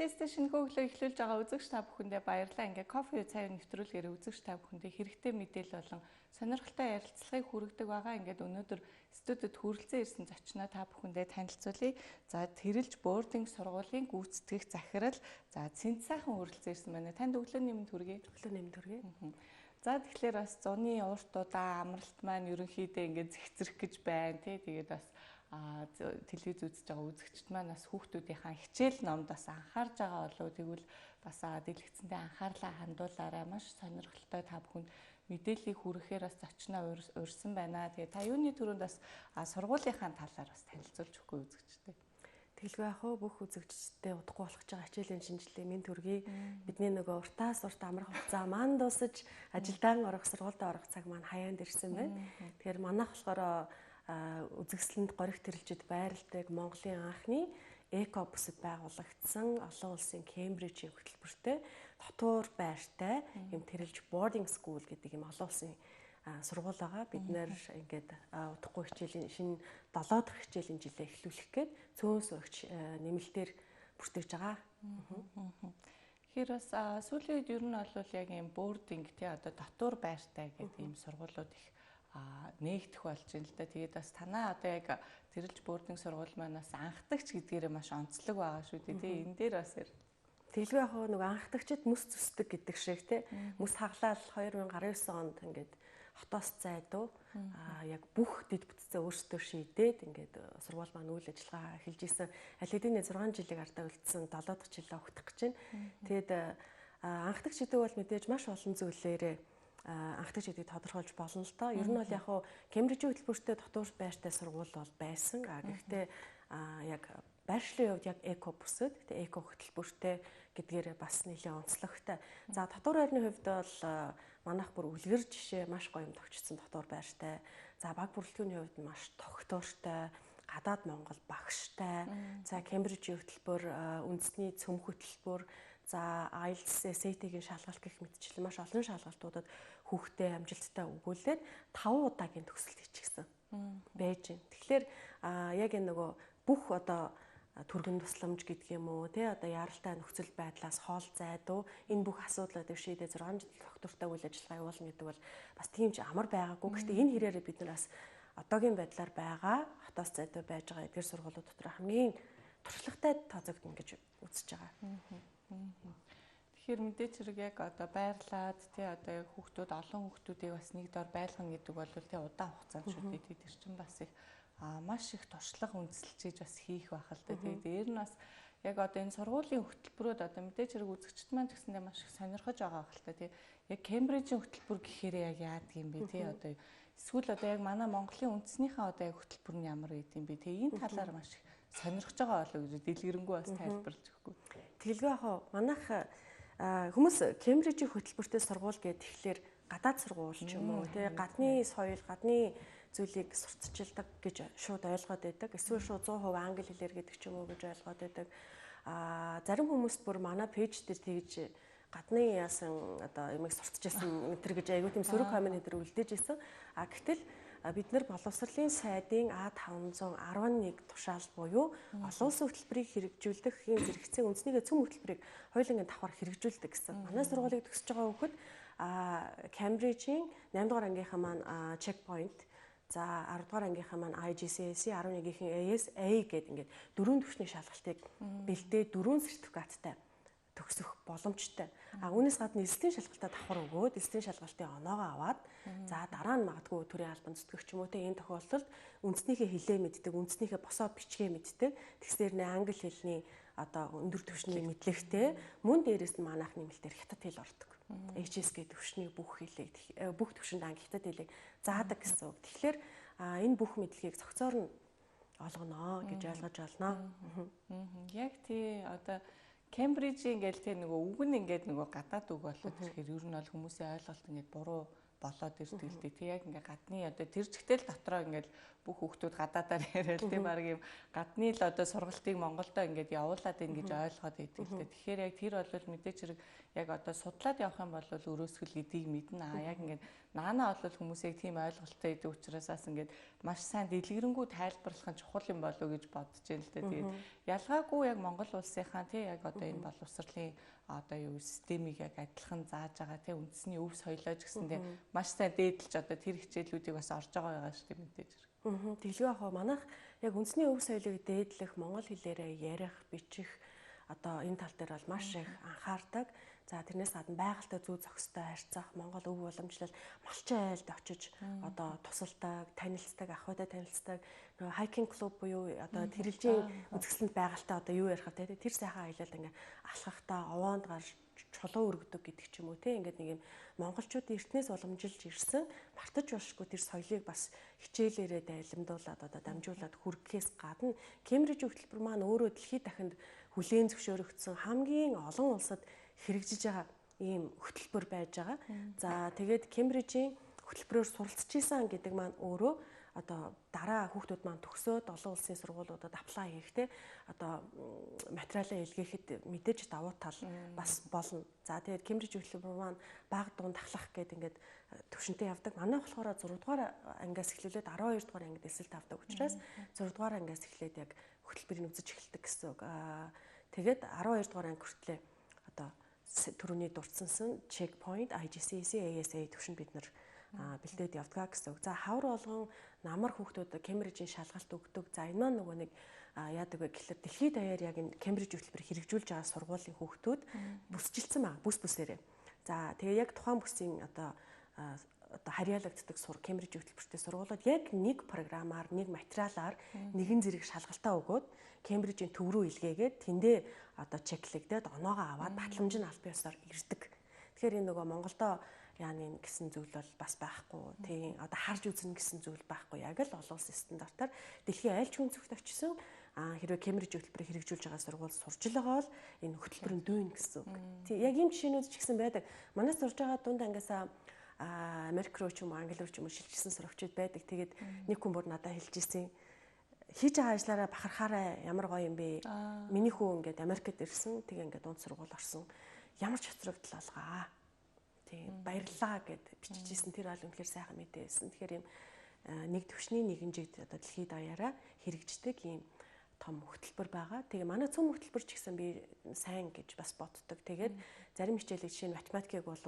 Podcast-ийн шинэхүү өглөө эхлүүлж байгаа үзэгч та бүхэндээ баярлалаа. Ингээ кофе цай нэвтрүүлгээр үзэгч та бүхэндээ хэрэгтэй мэдээлэл болон сонирхолтой ярилцлагыг хүргэдэг байгаа. Ингээд өнөөдөр студид хүрэлцэн ирсэн зочноо та бүхэндээ танилцуулъя. За тэрэлж боординг сургуулийн гүйцэтгэх захирал. За цэнт сайхан хүрэлцэн ирсэн байна. Танд өглөөний мэнд хүргэе. Өглөөний мэнд хүргэе. За тэгэхээр бас зуны ууртуудаа амралт маань ерөнхийдөө ингээд зэгцрэх гэж байна тий. Тэгээд бас телевиз үзэж байгаа үзэгчд маань бас хүүхдүүдийнхаа хичээл номд бас анхаарж байгаа болов тэгвэл бас дэлгэцэндээ анхаарлаа хандуулаарай. Маш сонирхолтой та бүхэнд мэдээллийг хүргэхээр бас зочноо урьсан байна. Тэгээ та юуны төрөнд бас сургуулийнхаа талаар бас танилцуулж өгөхгүй үзэгчтэй. Тэгэлгүй яах вэ? Бүх үзэгчдтэй удахгүй болох гэж байгаа хичээлийн шинжилгээ минь төргий. Бидний нөгөө уртаас урт амрах хугацаа маань дуусаж ажилдаа орох, сургуультай орох цаг маань хаяанд ирсэн байна. Тэгэхээр манайх болохоор үзэгслэнд горих тэрэлжид байрладаг Монголын анхны эко бүсэд байгуулагдсан олон улсын Кембрижийн хөтөлбөртэй дотуур байртай юм тэрэлж boarding school гэдэг юм олон улсын сургууль байгаа. Бид нэр ингээд удахгүй хичээлийн шинэ 7 дахь хичээлийн жилээ эхлүүлэх гээд цөөн сурагч нэмэлтээр бүртгэж байгаа. Тэгэхээр бас сүүлийн үед ер нь бол яг юм boarding тий одоо дотуур байртай гэдэг ийм сургуулиуд их нээгдэх болж байна л да. Тэгээд бас танаа одоо яг тэрэлж boarding сургууль маань бас анхдагч гэдгээрээ маш онцлог байгаа шүү дээ. Тий энэ дээр бас Тэгэлгүй яг нөгөө анхдагчид мэс зүсдэг гэдэг шиг тий мэс хаглал 2019 онд ингээд хотоос зайдуу яг бүх дэд бүтцээ өөрсдөө шийдээд ингээд сургууль маань үйл ажиллагаа эхэлж исэн. Аль хэдийн 6 жилиг ардаа үлдсэн 7 дахь жилээ өгтөх гэж байна. Тэгээд анхдагч гэдэг бол мэдээж маш олон зүйлээрээ анхдагч гэдгийг тодорхойлж болно л доо. Ер нь бол яг Кембрижийн хөтөлбөртэй дотуур байртай сургууль бол байсан. Гэхдээ яг байршлын хувьд яг эко бүсэд эко хөтөлбөртэй гэдгээр бас нэлээд онцлогтой. За дотуур байрны хувьд бол манайх бүр үлгэр жишээ маш гоё юм тогтчихсон дотуур байртай. За баг бүрэлдэхүүний хувьд маш тогтвортой, гадаад Монгол багштай. За Кембрижийн хөтөлбөр, үндэсний цөм хөтөлбөр, за IELTS, SAT-ийн шалгалт гэх мэтчлэн маш олон шалгалтуудад хүүхдээ амжилттай өгүүлээд 5 удаагийн төгсөлт хийчихсэн байж байна. Тэгэхээр яг энэ нөгөө бүх одоо түргэн тусламж гэдэг юм уу тий одоо яралтай нөхцөл байдлаас хоол зайдуу энэ бүх асуудлуудыг шийдээ 6 жил доктортой үйл ажиллагаа явуулна гэдэг бол бас тийм ч амар байгаагүй. Гэхдээ энэ хэрээрээ бид нар бас одоогийн байдлаар байгаа хотоос зайдуу байж байгаа эдгээр сургуулиуд дотор хамгийн туршлагатай тооцогдно гэж үзэж байгаа. Тэгэхээр мэдээч хэрэг яг одоо байрлаад тий одоо яг хүүхдүүд олон хүүхдүүдийг бас нэг дор байлгана гэдэг бол тий удаан хугацаанд шүү дээ. Тэр чинь бас их маш их туршлага үндэслэж бас хийх байх л да. Тэгээд дээр нь бас яг одоо энэ сургуулийн хөтөлбөрөд одоо мэдээж хэрэг үзэгчд маань гэсэндээ маш их сонирхож байгаа байх л та тий. Яг Кембрижийн хөтөлбөр гэхээр яг яадаг юм бэ тий одоо эсвэл одоо яг манай Монголын үндэснийхээ одоо яг хөтөлбөр нь ямар гэдэг юм бэ тий. Энэ талаар маш их сонирхож байгаа болов гэж дэлгэрэнгүй бас тайлбарлаж өгөхгүй. Тэгэлгүй яг манайх хүмүүс Кембрижийн хөтөлбөртэй сургууль гэдэг тэгэхээр гадаад сургууль ч юм уу тий гадны соёл гадны зүйлийг сурталчилдаг гэж шууд ойлгоод байдаг. Эсвэл шууд 100% англи хэлээр гэдэг ч юм уу гэж ойлгоод байдаг. Зарим хүмүүс бүр манай пэйж дээр тэгж гадны яасан одоо юмыг сурталчилсан энэ гэж аягүй тийм сөрөг комент дээр үлдээж исэн. Гэтэл бид нар боловсролын сайдын А511 тушаал буюу олон улсын хөтөлбөрийг хэрэгжүүлдэг зэрэгцээ үндэснийгээ цөм хөтөлбөрийг хоёулангийн давхар хэрэгжүүлдэг гэсэн. Манай сургуулийг төгсөж байгаа хүүхэд Кембрижийн 8 дугаар ангийнхаа маань checkpoint за 10 дугаар ангийнхаа маань IGCSE 11-ийн ASA гэдэг ингээд 4 түвшний шалгалтыг бэлдээ 4 сертификаттай төгсөх боломжтой. Үүнээс гадна эслийн шалгалтаа давхар өгөөд эслийн шалгалтын оноогоо аваад за дараа нь магадгүй төрийн албан зүтгэгч юм уу те энэ тохиолдолд үндэснийхээ хэлээ мэддэг, үндэснийхээ босоо бичгээ мэддэг. Тэгсээр нэ англи хэлний одоо өндөр түвшний мэдлэгтэй мөн дээрээс нь манайх нэмэлтээр хятад хэл ордог. HSK төвшний бүх хэлийг бүх төвшөнд англи хятад хэлийг заадаг гэсэн үг. Тэгэхээр энэ бүх мэдлэгийг зохицоор нь олгоно гэж ойлгож байна. Яг тий одоо Кембрижийн ингээл тий нөгөө үг нь ингээд нөгөө гадаад үг болоод тэгэхээр ер нь бол хүмүүсийн ойлголт ингээд буруу болоод ирдэг л дээ. Тий яг ингээ гадны одоо тэр чигтэл дотроо ингээл бүх хүүхдүүд гадаадаар яриад тий баг юм гадны л одоо сургалтыг Монголдо ингээд явуулаад ийн гэж ойлгоод байдаг л дээ. Тэгэхээр яг тэр бол мэдээч хэрэг яг одоо судлаад явах юм бол өрөөсгөл гэдгийг мэднэ. Яг ингээд наанаа бол хүмүүсийг тийм ойлголттой идэв учраас ингээд маш сайн дэлгэрэнгүй тайлбарлах нь чухал юм болов уу гэж бодож байна л да. Тэгээд ялгаагүй яг Монгол улсынхаа тий яг одоо энэ боловсролын одоо юу системийг яг адилхан зааж байгаа тий үндэсний өв соёлоо ч гэсэндээ маш сайн дээдлж одоо тэр хичээлүүдийг бас орж байгаа шүү дээ мэдээж. Тэглгүй яг манайх яг үндэсний өв соёлыг дээдлэх, монгол хэлээрээ ярих, бичих одоо энэ тал дээр бол маш их анхаардаг. За тэрнээс гадна байгальтай зүй зохистой харьцах, Монгол өв уламжлал малчин айлд очиж одоо тусалдаг, танилцдаг, ахуйтай танилцдаг. Нөгөө хайкинг клуб буюу одоо тэрэлжийн үзэсгэлэнт байгальтай одоо юу ярих вэ? Тэр сайхан аялал ингээ алхахтаа овоонд гарч чулуу өргөдөг гэдэг ч юм уу те ингээд нэг юм монголчуудын эртнээс уламжилж ирсэн мартаж болшгүй тэр соёлыг бас хичээлээрээ дайлимдуулаад одоо дамжуулаад хүргэхээс гадна Кембриж хөтөлбөр маань өөрөө дэлхийд дахинд хүлээн зөвшөөрөгдсөн хамгийн олон улсад хэрэгжиж байгаа ийм хөтөлбөр байж байгаа. За тэгээд Кембрижийн хөтөлбөрөөр суралцж исэн гэдэг маань өөрөө одоо дараа хүүхдүүд маань төгсөөд олон улсын сургуулиудад аплай хийхдээ одоо материалаа илгээхэд мэдээж давуу тал бас болно. За тэгээд Кембриж хөтөлбөр маань бага дунд ахлах гэдэг ингээд төвшөнтэй явдаг. Манай болохоор 6 дугаар ангиас эхлүүлээд 12 дугаар ангид эсэлт авдаг учраас 6 дугаар ангиас эхлээд яг хөтөлбөрийг үзэж эхэлдэг гэсэн үг. Тэгээд 12 дугаар анги хүртлээр одоо түрүүний дурдсансан checkpoint IGCSE ASA төвшөнд бид нар бэлдээд явдгаа гэсэн үг. За хавар болгон намар хүүхдүүд Кембрижийн шалгалт өгдөг. За энэ маань нөгөө нэг яадаг вэ гэхэлэр дэлхийд даяар яг энэ Кембриж хөтөлбөр хэрэгжүүлж байгаа сургуулийн хүүхдүүд бүсжилсэн байгаа. Бүс бүсээрээ. За тэгээ яг тухайн бүсийн одоо харьяалагддаг Кембриж хөтөлбөртэй сургуулиуд яг нэг програмаар, нэг материалаар нэгэн зэрэг шалгалтаа өгөөд Кембрижийн төв рүү илгээгээд тэндээ одоо чеклэгдээд оноогоо аваад батламж нь аль биесээр ирдэг. Тэгэхээр энэ нөгөө Монголдо яаны гэсэн зүйл бол бас байхгүй. Тийм одоо харж үзнэ гэсэн зүйл байхгүй. Яг л олон улсын стандартаар дэлхийн аль ч үнцэгт очисон хэрвээ Кембриж хөтөлбөрийг хэрэгжүүлж байгаа сургууль сурж л байгаа бол энэ хөтөлбөрөнд дүүнэ гэсэн үг. Тийм яг ийм жишээнүүд ч гэсэн байдаг. Манай сурж байгаа дунд ангиасаа Америк руу ч юм уу Англи руу ч юм уу шилжсэн сурагчид байдаг. Тэгээд нэг хүн бүр надад хэлж ирсэн. Хийж байгаа ажлаараа бахархаараа ямар гоё юм бэ? Миний хүү ингээд Америкт ирсэн. Тэгээ ингээд дунд сургууль орсон. Ямар ч хоцрогдол алгаа. Тийм баярлаа гэд бичижсэн. Тэр бол үнэхээр сайхан мэдээсэн. Тэгэхээр юм нэг төвшний нэгэн жигд одоо дэлхийд даяараа хэрэгждэг ийм том хөтөлбөр байгаа. Тэгээ манай цөм хөтөлбөр ч гэсэн би сайн гэж бас боддог. Тэгээд зарим хичээлийг жишээ нь математикийг бол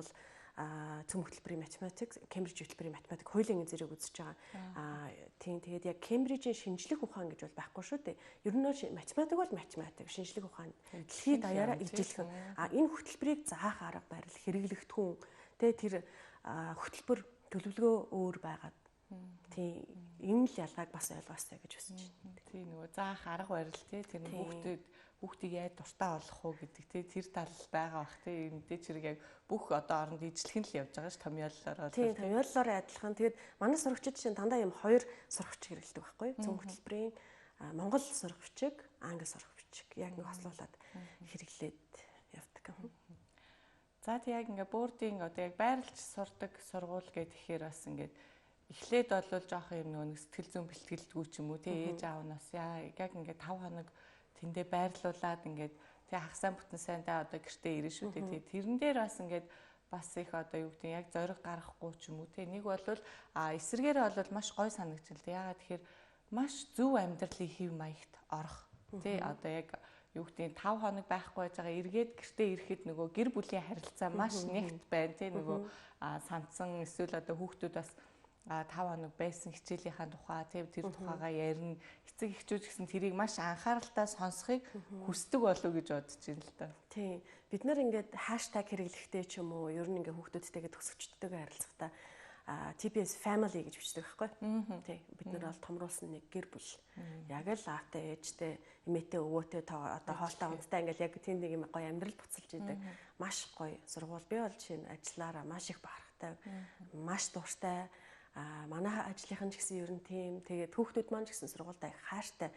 цөм хөтөлбөрийн математик, Кембриж хөтөлбөрийн математик хоёулын зэрэг үзэж байгаа. Тийм тэгээд яг Кембрижийн шинжлэх ухаан гэж бол байхгүй шүү дээ. Ер нь математик бол математик, шинжлэх ухаан дэлхийд даяараа ижилхэн. Энэ хөтөлбөрийг заах арга барил, хэрэглэгдэхүүн тэр хөтөлбөр төлөвлөгөө өөр байгаад тийм энэ л ялгааг бас ойлгоостой гэж хүсэж байна. Тийм нөгөө заах арга барил тэр хүүхдийг яаж дуртай болох уу гэдэг тэр тал байгаа бах тийм мэдээж хэрэг яг бүх одоо оронд ижлэх нь л явж байгаа ш томьёоллоор бол тийм томьёоллоор адилхан. Тэгээд манай сурагчид чинь дандаа юм хоёр сурагч хэрэглэдэг байхгүй цөм хөтөлбөрийн Монгол сурагчиг, англи сурагчиг яг нэг хослуулаад хэрэглээд явдаг. За тэг яг ингээ бөөрдийн одоо яг байрлаж сурдаг сургууль гэхээр бас ингээд эхлээд бол жоох юм нөгөө сэтгэл зүйн бэлтгэлгүй ч юм уу тий ээж аав нас яг ингээд 5 хоног тэндээ байрлуулад ингээд тий хагасаа бүтэн сайндаа одоо гэртээ ирэн шүү дээ тий тэрэн дээр бас ингээд бас их одоо юу гэдэг яг зориг гаргахгүй ч юм уу тий нэг бол эсэргээр бол маш гой санагдчихлаа ягаад тэгэхээр маш зөв амьдралын хэв маягт орох тий одоо яг юу гэдэг 5 хоног байхгүй байж байгаа эргээд гэртээ ирэхэд нөгөө гэр бүлийн харилцаа маш нэгт байна тий нөгөө санцсан эсвэл одоо хүүхдүүд бас 5 хоног байсан хичээлийнхаа тухай тэр тухайгаа ярина эцэг эхчүүд гэсэн тэрийг маш анхааралтай сонсохыг хүсдэг болов гэж бодож байна л да. Тийм. Бид нар ингээд хаштаг хэрэглэхдээ ч юм уу ер нь ингээд хүүхдүүдтэйгээ төгсөгчдтэйгээ харилцахдаа TPS family гэж бичдэг байхгүй. Тийм. Бид нар бол томруулсан нэг гэр бүл. Яг л аавтай ээжтэй, эмээтэй өвөөтэй одоо хоолтой унттай ингээд яг тийм нэг юм гоё амьдрал буцалж идэг. Маш гоё сургууль. Би бол жишээ нь ажиллаараа маш их бахархтай, маш дуртай. Манай ажлынхан ч гэсэн ер нь тийм. Тэгээд хүүхдүүд маань ч гэсэн сургуультай хайртай.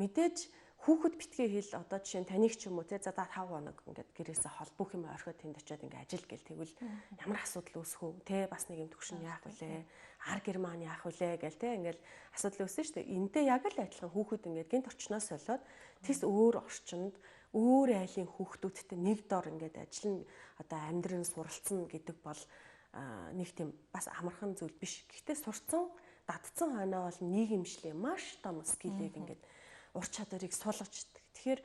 Мэдээж Хүүхэд битгий хэл одоо жишээ нь таныг ч юм уу те за 5 хоног ингээд гэрээсээ хол бүх юм орхиод тэнд очиод ингээд ажил гэл тэгвэл ямар асуудал үүсэх үү те бас нэг юм төгшин яах вүлээ ар герман яах вүлээ гэл те ингээд асуудал үүснэ шүү дээ. Энтэй яг л адилхан хүүхэд ингээд гинт орчноос солиод тэс өөр орчинд өөр айлын хүүхдүүдтэй нэг дор ингээд ажиллана одоо амьдрын суралцсан гэдэг бол нэг тийм бас амархан зүйл биш. Гэхдээ сурцсан дадцсан хойноо бол нийгэмшлээ маш том скиллийг ингээд ур чадварыг суулгачдаг. Тэгэхээр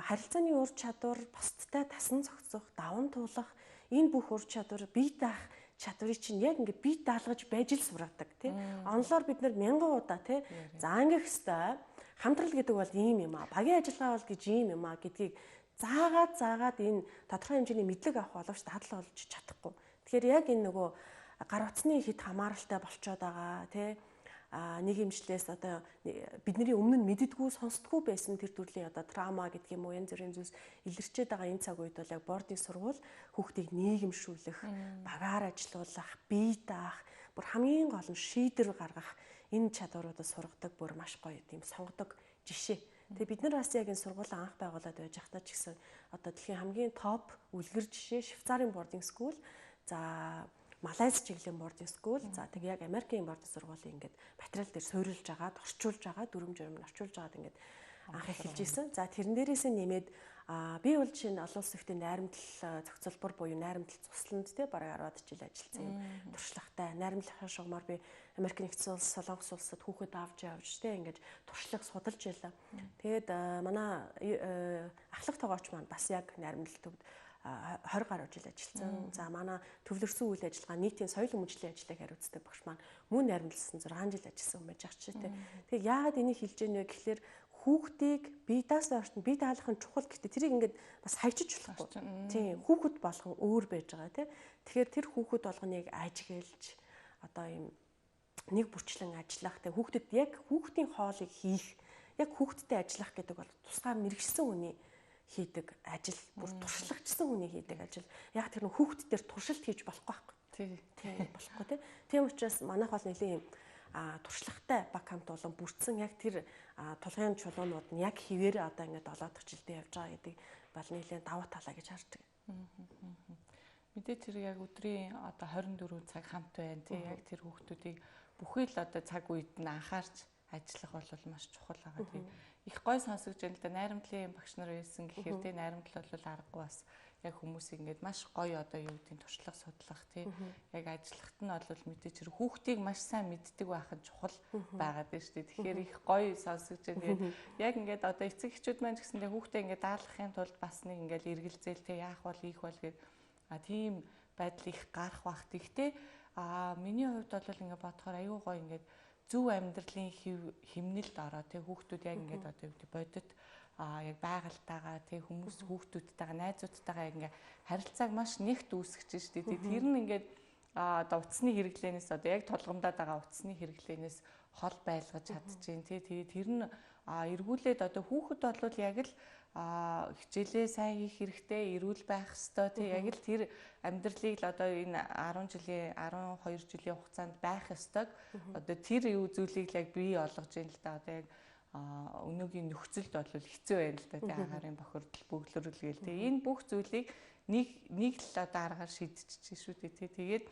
харилцааны ур чадвар, бусдтай тасан зохицох, даван туулах энэ бүх ур чадвар бие даах чадварыг чинь яг ингээд бие даалгаж байж л сураадаг тий. Онлоор бид нар мянган удаа тий. За ингэх хэвээр хамтрал гэдэг бол ийм юм аа. Багийн ажиллагаа бол гэж ийм юм аа гэдгийг заагаад энэ тодорхой хэмжээний мэдлэг авах боловч дадлал олж чадахгүй. Тэгэхээр яг энэ нөгөө гар утасны хэд хамааралтай болцоод байгаа тий. Нийгэмшлээс одоо бидний өмнө нь мэддэггүй сонсдоггүй байсан тэр төрлийн одоо траума гэдэг юм уу янз бүрийн зүйлс илэрчээд байгаа энэ цаг үед бол яг бордын сургууль хүүхдийг нийгэмшүүлэх, багаар ажилуулах, бие даах, бүр хамгийн гол нь шийдвэр гаргах энэ чадваруудад сургадаг бүр маш гоё тийм сонгодог жишээ. Тэгээ бид нар бас яг энэ сургууль анх байгуулад байж байхдаа ч гэсэн одоо дэлхийн хамгийн топ үлгэр жишээ Швейцарын бординг скул, за Малайз чиглэлийн бординг скул, за тэг яг Америкийн бординг сургуулийн ингээд материал дээр суурилж агаад, орчуулж агаад, дүрм журм орчуулж агаад ингээд анх эхэлж исэн. За тэрэн дээрээс нэмээд би бол жишээ нь олон улс ихтэй найрамдал зохицолбор буюу найрамдал цусланд те бараг 10-аад жил ажилласан юм. Туршлагатай найрамдлахын шугамар би Америк нэгдсэн улс, Солонгос улсад хүүхэд авч явж те ингээд туршлага судалж байлаа. Тэгээд манай ахлах тоогооч маань бас яг найрамдал төвд 20 гаруй жил ажилласан. За манай төвлөрсөн үйл ажиллагаа нийтийн соёл өмчлийн ажлыг хариуцдаг багш маань мөн найрамдалсан 6 жил ажилласан юм байж ах чи тэ. Тэгээ яагаад энийг хэлж ийнэ гэхэлэр хүүхдийг бие даасан орчинд бие даалгахын чухал гэхдээ тэрийг ингээд бас хайчиж болохгүй. Тийм хүүхэд болгон өөр байж байгаа тий. Тэгэхээр тэр хүүхэд болгоныг ажиглаж одоо юм нэг бүрчлэн ажиллах тий хүүхдэд яг хүүхдийн хоолыг хийх яг хүүхдтэй ажиллах гэдэг бол тусгай мэрэгсэн хүний хийдэг ажил, бүр туршлагачсан хүний хийдэг ажил. Яг тэр хүүхд дээр туршилт хийж болохгүй байхгүй. Тийм болохгүй тий. Тийм учраас манайх бол нэлийн туршлагатай баг хамт болон бүрдсэн яг тэр тулгын чулуунууд нь яг хിവэр одоо ингээд 7 дахь жилдээ явж байгаа гэдэг бол нэлийн давуу талаа гэж хардаг. Мэдээж тэр яг өдрийн одоо 24 цаг хамт байна тий. Яг тэр хүүхдүүдийг бүхий л одоо цаг үед нь анхаарч ажиллах бол маш чухал байгаа тий. Их гой сонсогч байна л да найрамдлын багш нар байсан гэхээр тий найрамдал бол аргагүй бас яг хүмүүс ингээд маш гоё одоо юу гэдгийг туршлага судлах тий яг ажиллахт нь бол мэдээж хэрэг хүүхдийг маш сайн мэддэг байх нь чухал байгаад байна шүү дээ. Тэгэхээр их гоё сонсогч байна. Яг ингээд одоо эцэг эхчүүд маань ч гэсэндээ хүүхдээ ингээд даалгахын тулд бас нэг ингээд эргэлзээл тий яах бол ийх бол гээд тийм байдал их гарах бах. Тэгтээ миний хувьд бол ингээд бодохоор аюу гоё ингээд зөв амьдралын химнэлд ороо тий хүүхдүүд яг ингээд одоо юу гэдэг бодит яг байгальтайгаа тий хүмүүс хүүхдүүдтэйгээ найзуудтайгаа яг ингээд харилцааг маш нэгт үүсгэж штэ тий тэр нь ингээд одоо утасны хэрэглэнээс одоо яг тулгамдаад байгаа утасны хэрэглэнээс хол байлгаж чадчихээн тий тэгээд тэр нь эргүүлээд одоо хүүхэд бол яг л хичээлээ сайн хийх хэрэгтэй, эрүүл байх ёстой тий яг л тэр амьдралыг л одоо энэ 10 жилийн 12 жилийн хугацаанд байх ёстойг одоо тэр зүйлийг л яг бий олгож ийн л да одоо яг өнөөгийн нөхцөлд бол хэцүү байна л да тий агарын бохирдол бөглөрөл гээл тий энэ бүх зүйлийг нэг л одоо аргаар шийдчихэж шүү дээ тий тэгээд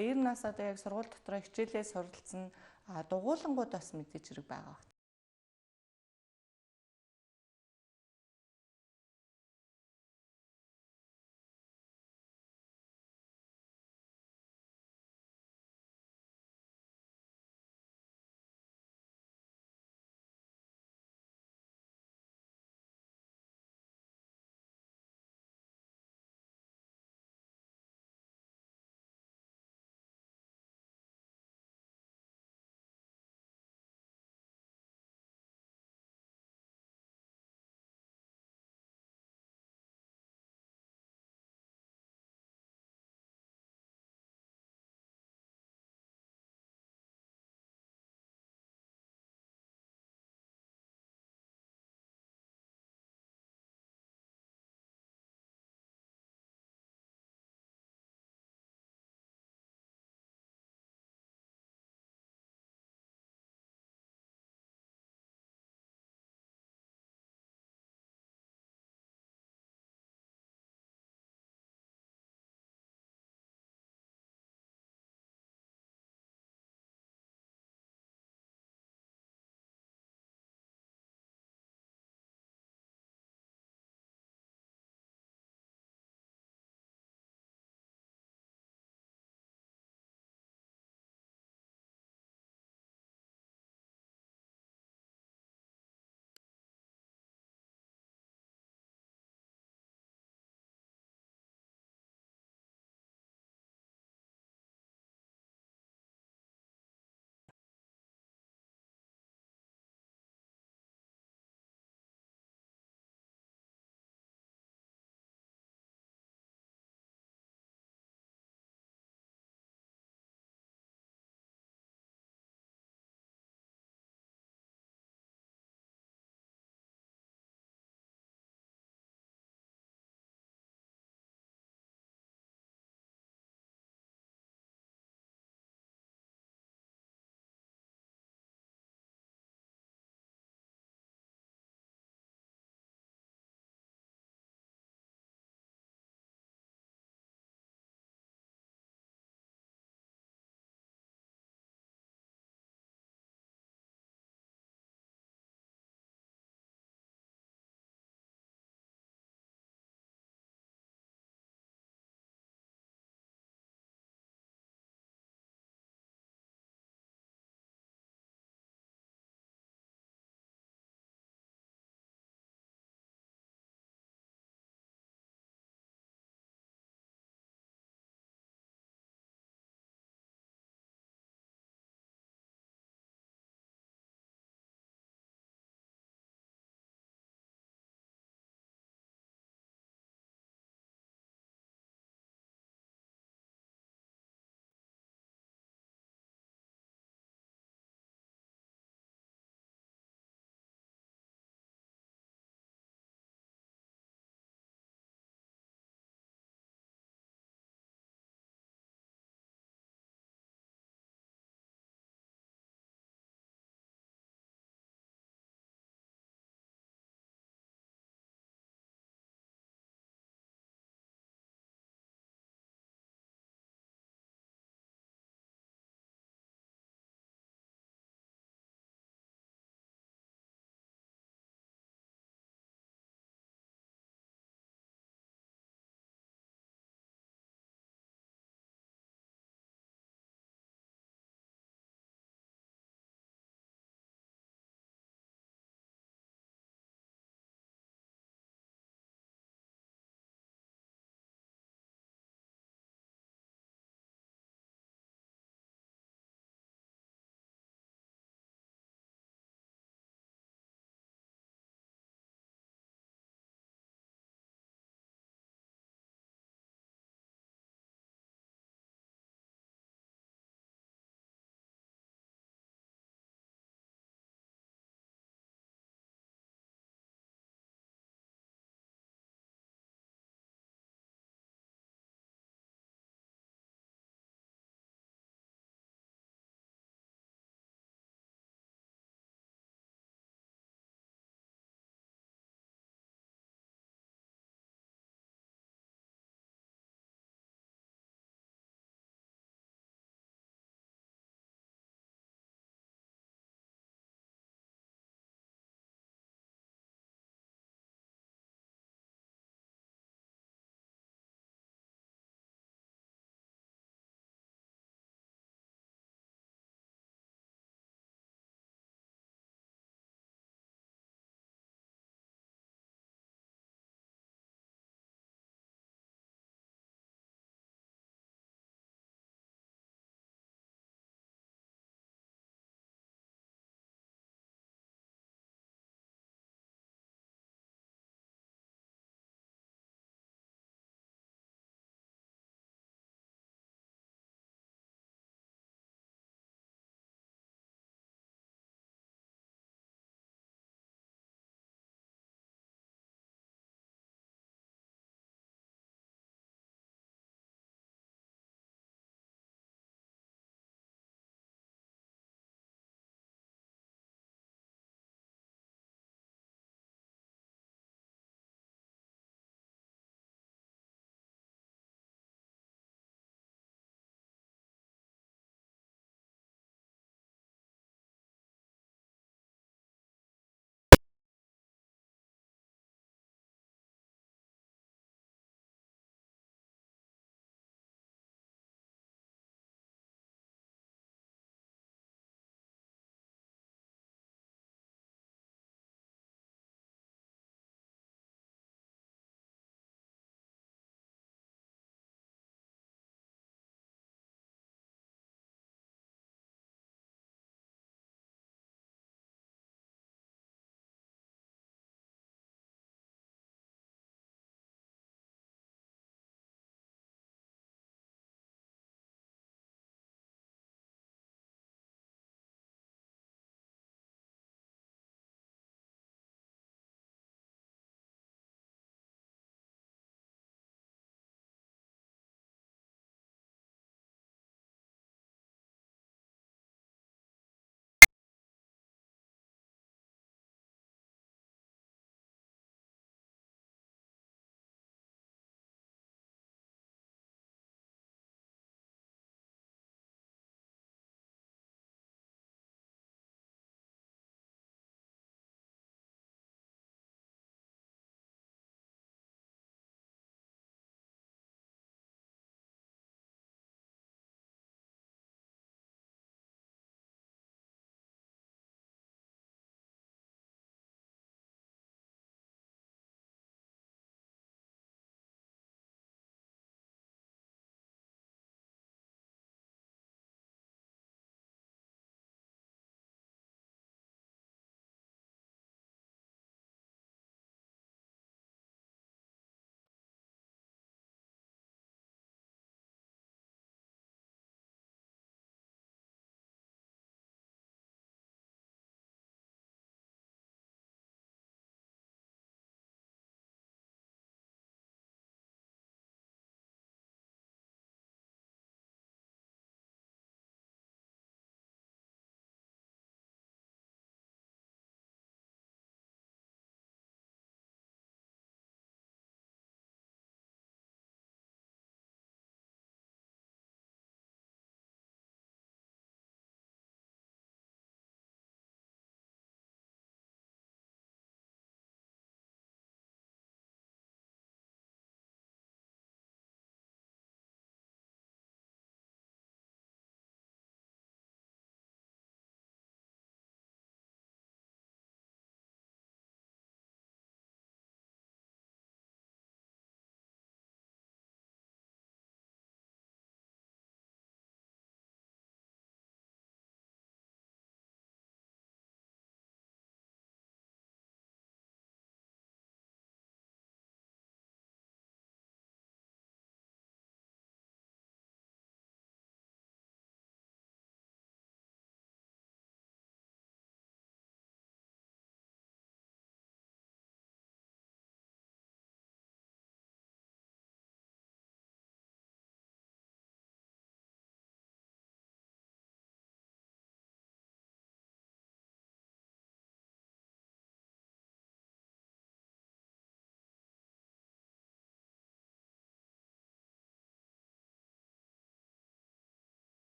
дээр нас одоо яг сургууль дотроо хичээлээ суралцсан дугуулангууд бас мэдээж хэрэг байгаа